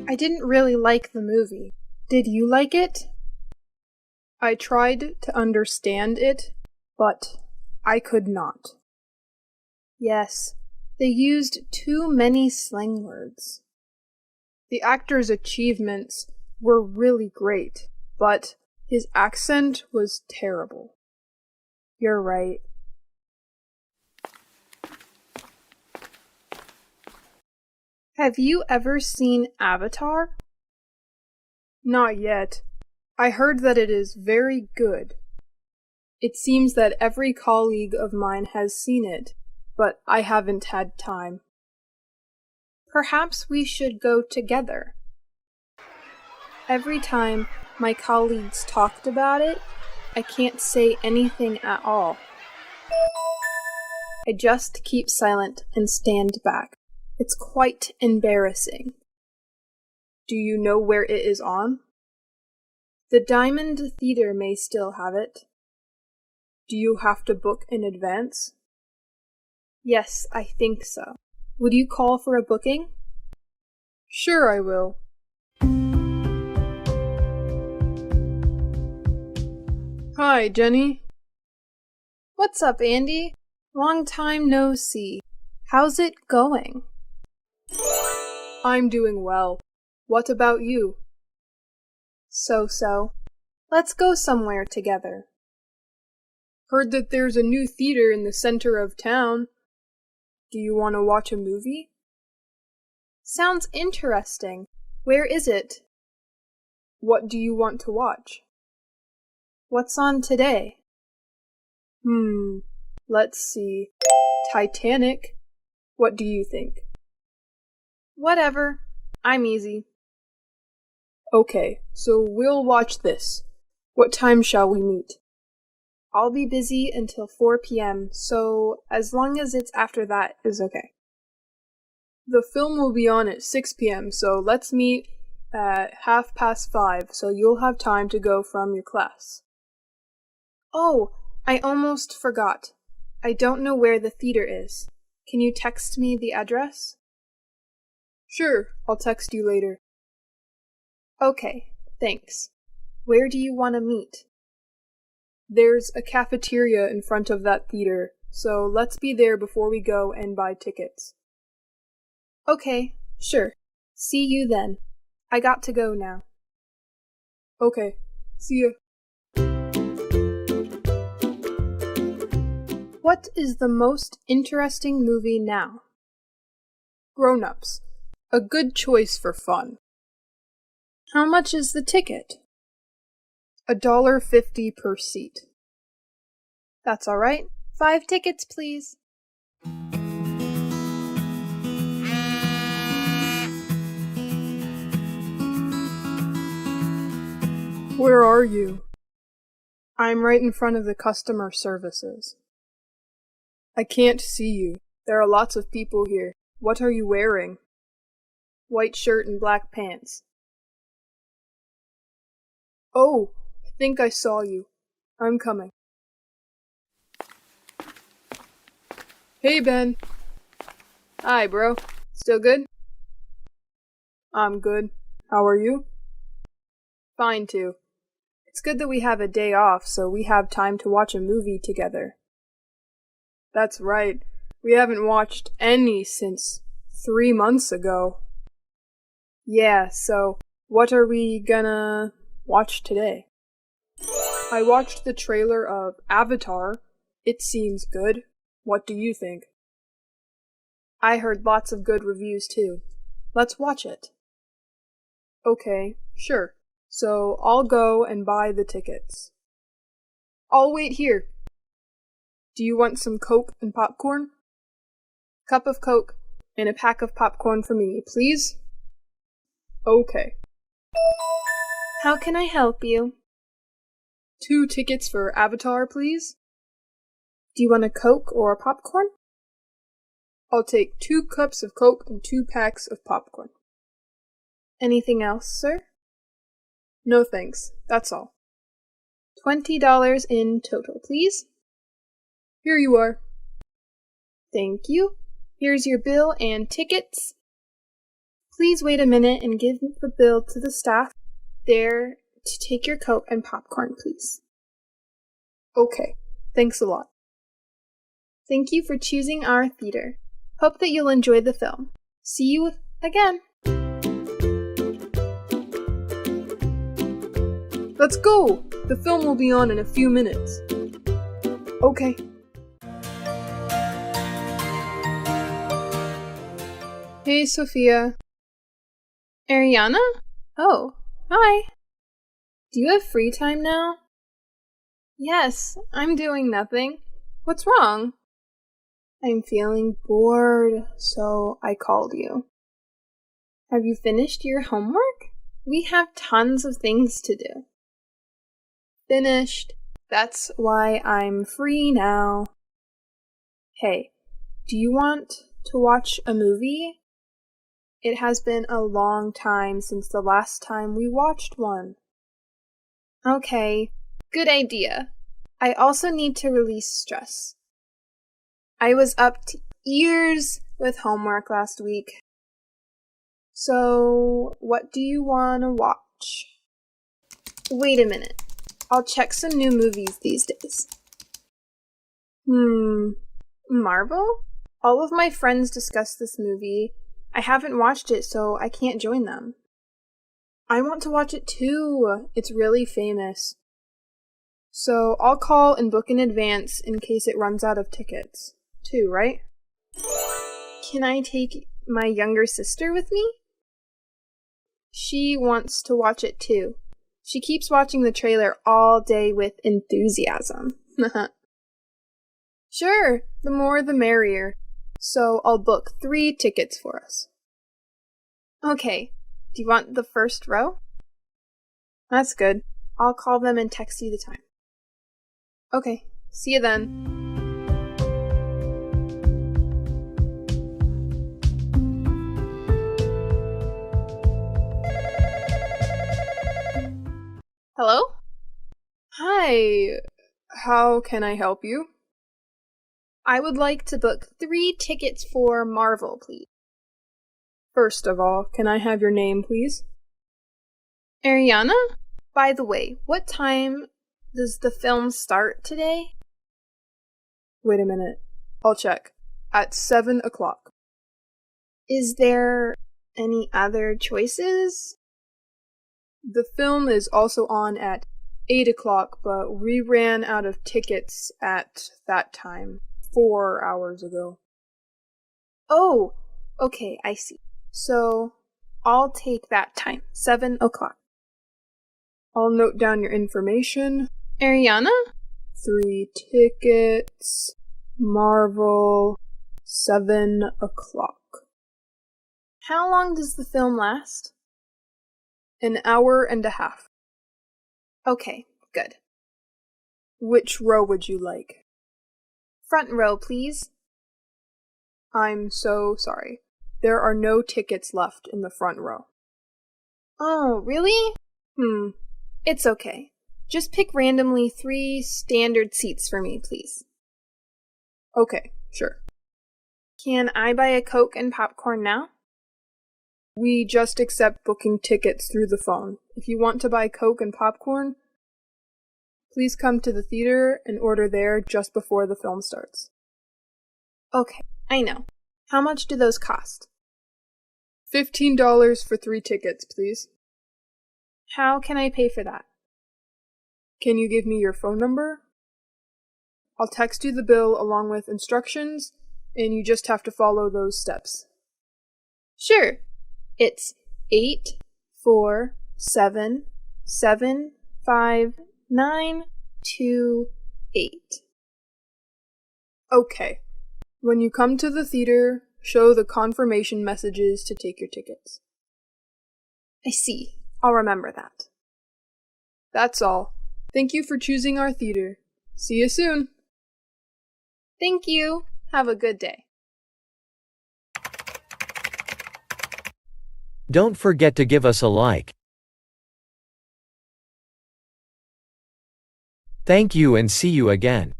I didn't really like the movie. Did you like it? I tried to understand it, but I could not. Yes, they used too many slang words. The actor's achievements were really great, but his accent was terrible. You're right. Have you ever seen Avatar? Not yet. I heard that it is very good. It seems that every colleague of mine has seen it, but I haven't had time. Perhaps we should go together. Every time my colleagues talked about it, I can't say anything at all. I just keep silent and stand back. It's quite embarrassing. Do you know where it is on? The Diamond Theater may still have it. Do you have to book in advance? Yes, I think so. Would you call for a booking? Sure, I will. Hi, Jenny. What's up, Andy? Long time no see. How's it going? I'm doing well. What about you? So. Let's go somewhere together. Heard that there's a new theater in the center of town. Do you want to watch a movie? Sounds interesting. Where is it? What do you want to watch? What's on today? Let's see. Titanic. What do you think? Whatever. I'm easy. Okay, so we'll watch this. What time shall we meet? I'll be busy until 4 p.m., so as long as it's after that is okay. The film will be on at 6 p.m., so let's meet at 5:30, so you'll have time to go from your class. Oh, I almost forgot. I don't know where the theater is. Can you text me the address? Sure, I'll text you later. Okay, thanks. Where do you want to meet? There's a cafeteria in front of that theater, so let's be there before we go and buy tickets. Okay, sure. See you then. I got to go now. Okay, see ya. What is the most interesting movie now? Grown-ups. A good choice for fun. How much is the ticket? $1.50 per seat. That's all right. 5 tickets, please. Where are you? I'm right in front of the customer services. I can't see you. There are lots of people here. What are you wearing? White shirt and black pants. Oh, I think I saw you. I'm coming. Hey, Ben. Hi, bro. Still good? I'm good. How are you? Fine, too. It's good that we have a day off, so we have time to watch a movie together. That's right. We haven't watched any since 3 months ago. Yeah, so what are we gonna watch today? I watched the trailer of Avatar. It seems good. What do you think? I heard lots of good reviews too. Let's watch it. Okay, sure. So I'll go and buy the tickets. I'll wait here. Do you want some Coke and popcorn? Cup of Coke and a pack of popcorn for me, please? Okay. How can I help you? 2 tickets for Avatar, please. Do you want a Coke or a popcorn? I'll take 2 cups of Coke and 2 packs of popcorn. Anything else, sir? No thanks, that's all. $20 in total, please. Here you are. Thank you. Here's your bill and tickets. Please wait a minute and give the bill to the staff there to take your Coke and popcorn, please. Okay, thanks a lot. Thank you for choosing our theater. Hope that you'll enjoy the film. See you again. Let's go! The film will be on in a few minutes. Okay. Hey, Sophia. Ariana? Oh, hi. Do you have free time now? Yes, I'm doing nothing. What's wrong? I'm feeling bored, so I called you. Have you finished your homework? We have tons of things to do. Finished. That's why I'm free now. Hey, do you want to watch a movie? It has been a long time since the last time we watched one. Okay, good idea. I also need to release stress. I was up to ears with homework last week. So, what do you want to watch? Wait a minute. I'll check some new movies these days. Marvel? All of my friends discuss this movie. I haven't watched it, so I can't join them. I want to watch it too. It's really famous. So I'll call and book in advance in case it runs out of tickets. Too, right? Can I take my younger sister with me? She wants to watch it too. She keeps watching the trailer all day with enthusiasm. Sure, the more the merrier. So I'll book 3 tickets for us. Okay, do you want the first row? That's good. I'll call them and text you the time. Okay, see you then. Hello? Hi, how can I help you? I would like to book 3 tickets for Marvel, please. First of all, can I have your name, please? Ariana? By the way, what time does the film start today? Wait a minute. I'll check. At 7 o'clock. Is there any other choices? The film is also on at 8 o'clock, but we ran out of tickets at that time 4 hours ago. Oh, okay, I see. So, I'll take that time, 7 o'clock. I'll note down your information. Ariana? 3 tickets, Marvel, 7 o'clock. How long does the film last? An hour and a half. Okay, good. Which row would you like? Front row, please. I'm so sorry. There are no tickets left in the front row. Oh, really? It's okay. Just pick randomly 3 standard seats for me, please. Okay, sure. Can I buy a Coke and popcorn now? We just accept booking tickets through the phone. If you want to buy Coke and popcorn, please come to the theater and order there just before the film starts. Okay, I know. How much do those cost? $15 for 3 tickets, please. How can I pay for that? Can you give me your phone number? I'll text you the bill along with instructions, and you just have to follow those steps. Sure. It's 847759228. Okay. When you come to the theater, show the confirmation messages to take your tickets. I see. I'll remember that. That's all. Thank you for choosing our theater. See you soon. Thank you. Have a good day. Don't forget to give us a like. Thank you and see you again.